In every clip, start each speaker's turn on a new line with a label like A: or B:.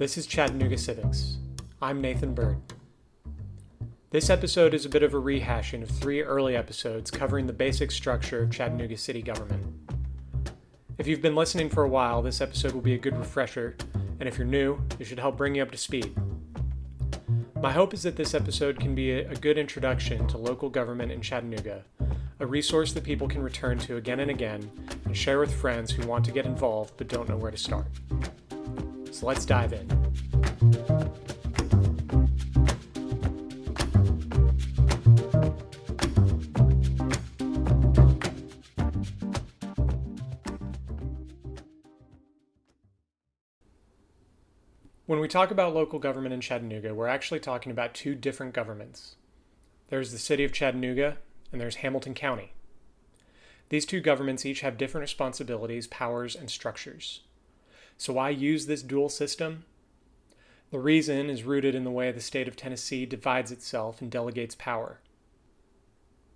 A: This is Chattanooga Civics. I'm Nathan Bird. This episode is a bit of a rehashing of 3 early episodes covering the basic structure of Chattanooga city government. If you've been listening for a while, this episode will be a good refresher, and if you're new, it should help bring you up to speed. My hope is that this episode can be a good introduction to local government in Chattanooga, a resource that people can return to again and again and share with friends who want to get involved but don't know where to start. So let's dive in. When we talk about local government in Chattanooga, we're actually talking about 2 different governments. There's the city of Chattanooga, and there's Hamilton County. These 2 governments each have different responsibilities, powers, and structures. So why use this dual system? The reason is rooted in the way the state of Tennessee divides itself and delegates power.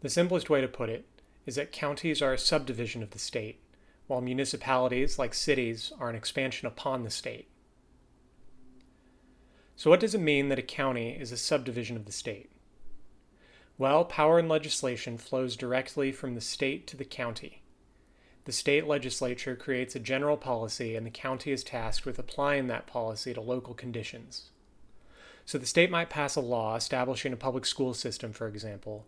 A: The simplest way to put it is that counties are a subdivision of the state, while municipalities, like cities, are an expansion upon the state. So what does it mean that a county is a subdivision of the state? Well, power in legislation flows directly from the state to the county. The state legislature creates a general policy, and the county is tasked with applying that policy to local conditions. So the state might pass a law establishing a public school system, for example,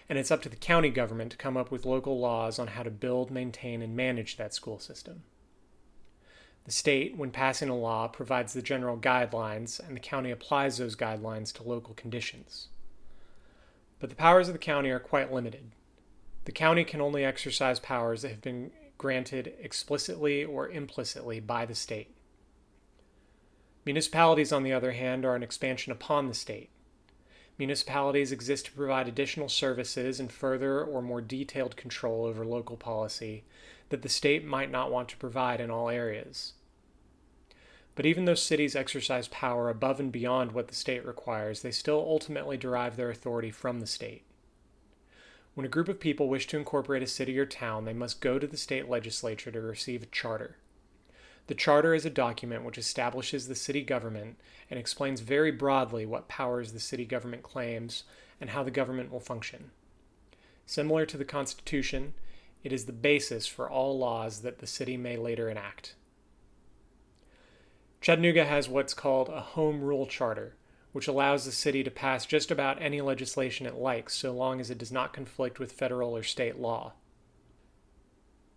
A: and it's up to the county government to come up with local laws on how to build, maintain, and manage that school system. The state, when passing a law, provides the general guidelines, and the county applies those guidelines to local conditions. But the powers of the county are quite limited. The county can only exercise powers that have been granted explicitly or implicitly by the state. Municipalities, on the other hand, are an expansion upon the state. Municipalities exist to provide additional services and further or more detailed control over local policy that the state might not want to provide in all areas. But even though cities exercise power above and beyond what the state requires, they still ultimately derive their authority from the state. When a group of people wish to incorporate a city or town, they must go to the state legislature to receive a charter. The charter is a document which establishes the city government and explains very broadly what powers the city government claims and how the government will function. Similar to the Constitution, it is the basis for all laws that the city may later enact. Chattanooga has what's called a home rule charter, which allows the city to pass just about any legislation it likes so long as it does not conflict with federal or state law.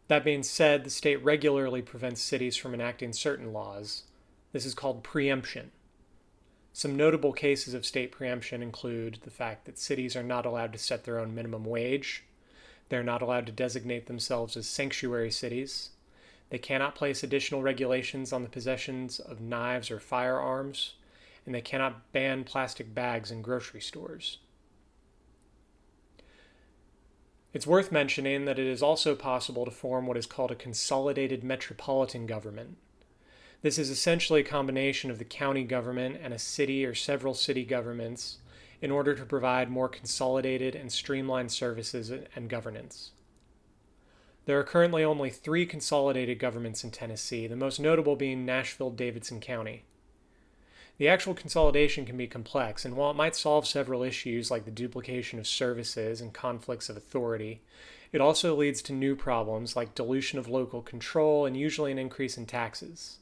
A: That being said, the state regularly prevents cities from enacting certain laws. This is called preemption. Some notable cases of state preemption include the fact that cities are not allowed to set their own minimum wage, they're not allowed to designate themselves as sanctuary cities, they cannot place additional regulations on the possessions of knives or firearms, and they cannot ban plastic bags in grocery stores. It's worth mentioning that it is also possible to form what is called a consolidated metropolitan government. This is essentially a combination of the county government and a city or several city governments in order to provide more consolidated and streamlined services and governance. There are currently only 3 consolidated governments in Tennessee, the most notable being Nashville-Davidson County. The actual consolidation can be complex, and while it might solve several issues like the duplication of services and conflicts of authority, it also leads to new problems like dilution of local control and usually an increase in taxes.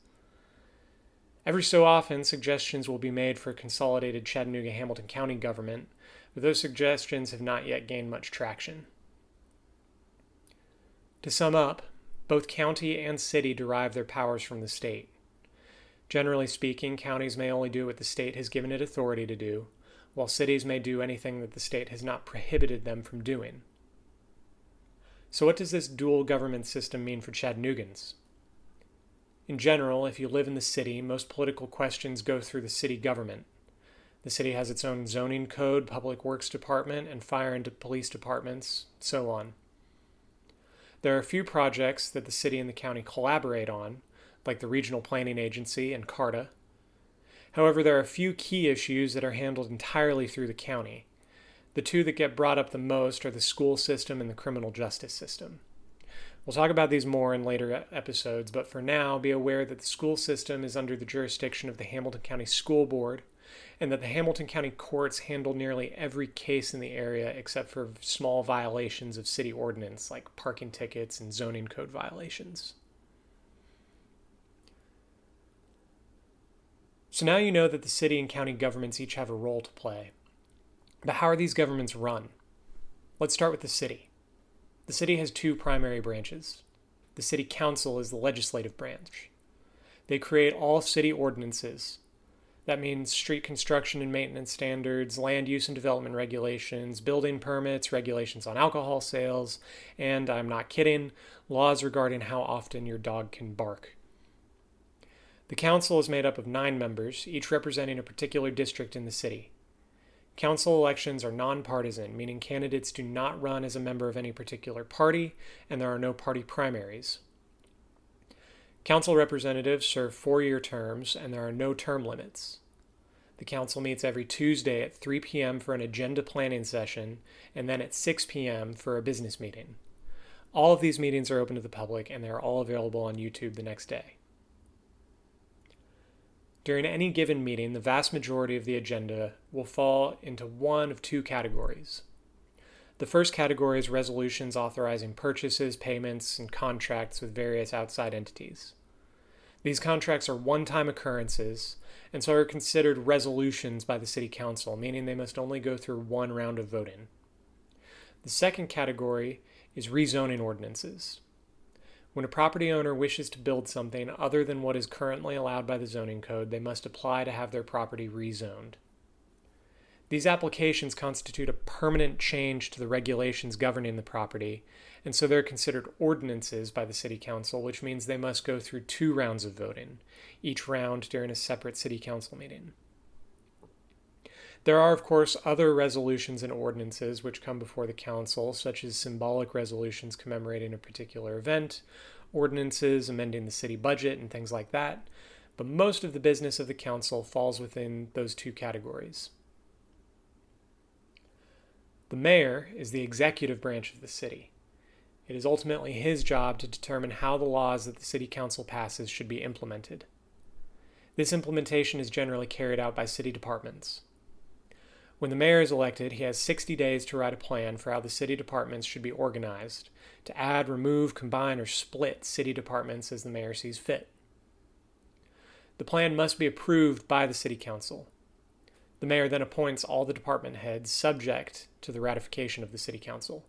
A: Every so often, suggestions will be made for a consolidated Chattanooga-Hamilton County government, but those suggestions have not yet gained much traction. To sum up, both county and city derive their powers from the state. Generally speaking, counties may only do what the state has given it authority to do, while cities may do anything that the state has not prohibited them from doing. So what does this dual government system mean for Chattanoogans? In general, if you live in the city, most political questions go through the city government. The city has its own zoning code, public works department, and fire and police departments, so on. There are a few projects that the city and the county collaborate on, like the Regional Planning Agency and CARTA. However, there are a few key issues that are handled entirely through the county. The 2 that get brought up the most are the school system and the criminal justice system. We'll talk about these more in later episodes, but for now, be aware that the school system is under the jurisdiction of the Hamilton County School Board, and that the Hamilton County courts handle nearly every case in the area except for small violations of city ordinance like parking tickets and zoning code violations. So now you know that the city and county governments each have a role to play. But how are these governments run? Let's start with the city. The city has two primary branches. The city council is the legislative branch. They create all city ordinances. That means street construction and maintenance standards, land use and development regulations, building permits, regulations on alcohol sales, and, I'm not kidding, laws regarding how often your dog can bark. The council is made up of 9 members, each representing a particular district in the city. Council elections are nonpartisan, meaning candidates do not run as a member of any particular party, and there are no party primaries. Council representatives serve 4-year terms, and there are no term limits. The council meets every Tuesday at 3 p.m. for an agenda planning session, and then at 6 p.m. for a business meeting. All of these meetings are open to the public, and they are all available on YouTube the next day. During any given meeting, the vast majority of the agenda will fall into one of 2 categories. The first category is resolutions authorizing purchases, payments, and contracts with various outside entities. These contracts are one-time occurrences, and so are considered resolutions by the City Council, meaning they must only go through one round of voting. The second category is rezoning ordinances. When a property owner wishes to build something other than what is currently allowed by the zoning code, they must apply to have their property rezoned. These applications constitute a permanent change to the regulations governing the property, and so they're considered ordinances by the City Council, which means they must go through 2 rounds of voting, each round during a separate City Council meeting. There are, of course, other resolutions and ordinances which come before the Council, such as symbolic resolutions commemorating a particular event, ordinances amending the city budget, and things like that, but most of the business of the Council falls within those 2 categories. The mayor is the executive branch of the city. It is ultimately his job to determine how the laws that the City Council passes should be implemented. This implementation is generally carried out by city departments. When the mayor is elected, he has 60 days to write a plan for how the city departments should be organized, to add, remove, combine, or split city departments as the mayor sees fit. The plan must be approved by the City Council. The mayor then appoints all the department heads subject to the ratification of the City Council.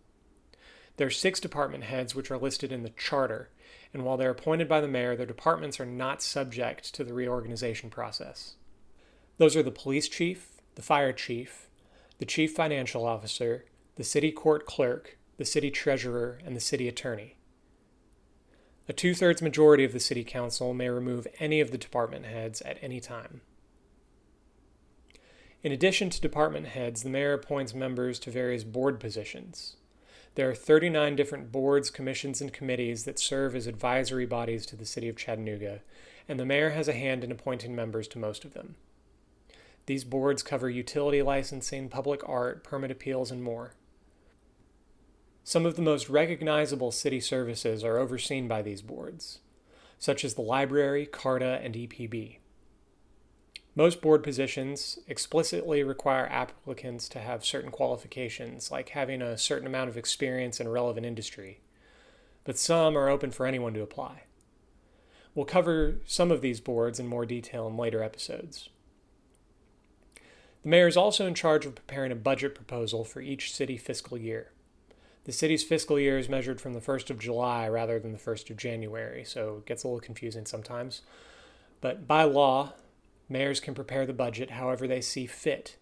A: There are 6 department heads which are listed in the charter, and while they're appointed by the mayor, their departments are not subject to the reorganization process. Those are the police chief, the fire chief, the chief financial officer, the city court clerk, the city treasurer, and the city attorney. A 2/3 majority of the City Council may remove any of the department heads at any time. In addition to department heads, the mayor appoints members to various board positions. There are 39 different boards, commissions, and committees that serve as advisory bodies to the city of Chattanooga, and the mayor has a hand in appointing members to most of them. These boards cover utility licensing, public art, permit appeals, and more. Some of the most recognizable city services are overseen by these boards, such as the library, CARTA, and EPB. Most board positions explicitly require applicants to have certain qualifications, like having a certain amount of experience in a relevant industry, but some are open for anyone to apply. We'll cover some of these boards in more detail in later episodes. The mayor is also in charge of preparing a budget proposal for each city fiscal year. The city's fiscal year is measured from the 1st of July rather than the 1st of January, so it gets a little confusing sometimes. But by law, mayors can prepare the budget however they see fit,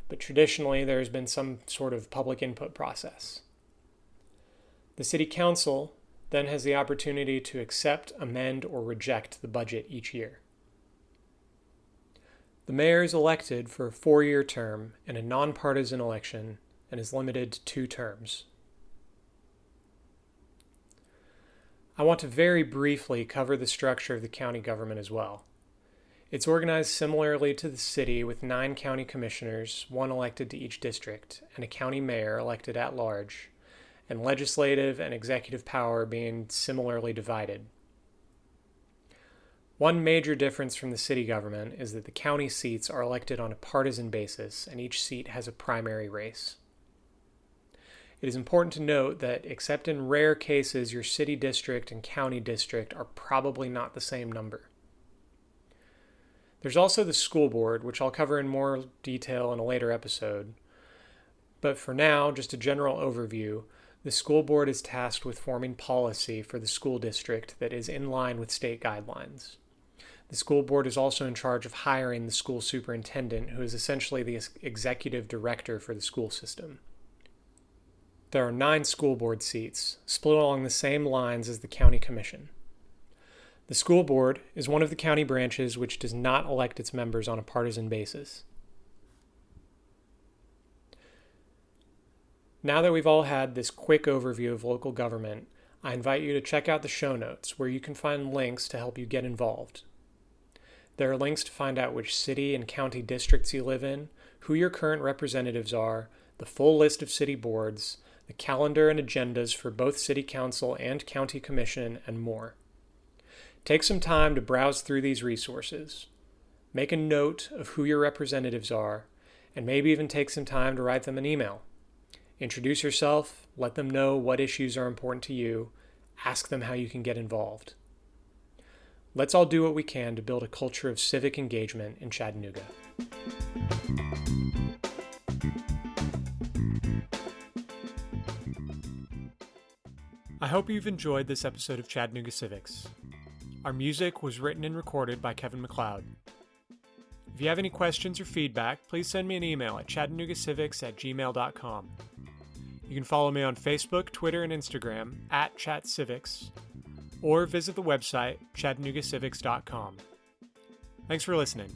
A: but traditionally there has been some sort of public input process. The City Council then has the opportunity to accept, amend, or reject the budget each year. The mayor is elected for a 4-year term in a nonpartisan election and is limited to 2 terms. I want to very briefly cover the structure of the county government as well. It's organized similarly to the city with 9 county commissioners, 1 elected to each district, and a county mayor elected at large, and legislative and executive power being similarly divided. One major difference from the city government is that the county seats are elected on a partisan basis, and each seat has a primary race. It is important to note that, except in rare cases, your city district and county district are probably not the same number. There's also the school board, which I'll cover in more detail in a later episode. But for now, just a general overview, the school board is tasked with forming policy for the school district that is in line with state guidelines. The school board is also in charge of hiring the school superintendent, who is essentially the executive director for the school system. There are 9 school board seats, split along the same lines as the county commission. The school board is one of the county branches which does not elect its members on a partisan basis. Now that we've all had this quick overview of local government, I invite you to check out the show notes, where you can find links to help you get involved. There are links to find out which city and county districts you live in, who your current representatives are, the full list of city boards, the calendar and agendas for both city council and county commission, and more. Take some time to browse through these resources. Make a note of who your representatives are, and maybe even take some time to write them an email. Introduce yourself, let them know what issues are important to you, ask them how you can get involved. Let's all do what we can to build a culture of civic engagement in Chattanooga. I hope you've enjoyed this episode of Chattanooga Civics. Our music was written and recorded by Kevin MacLeod. If you have any questions or feedback, please send me an email at chattanoogacivics@gmail.com. You can follow me on Facebook, Twitter, and Instagram @ChatCivics, or visit the website chattanoogacivics.com. Thanks for listening.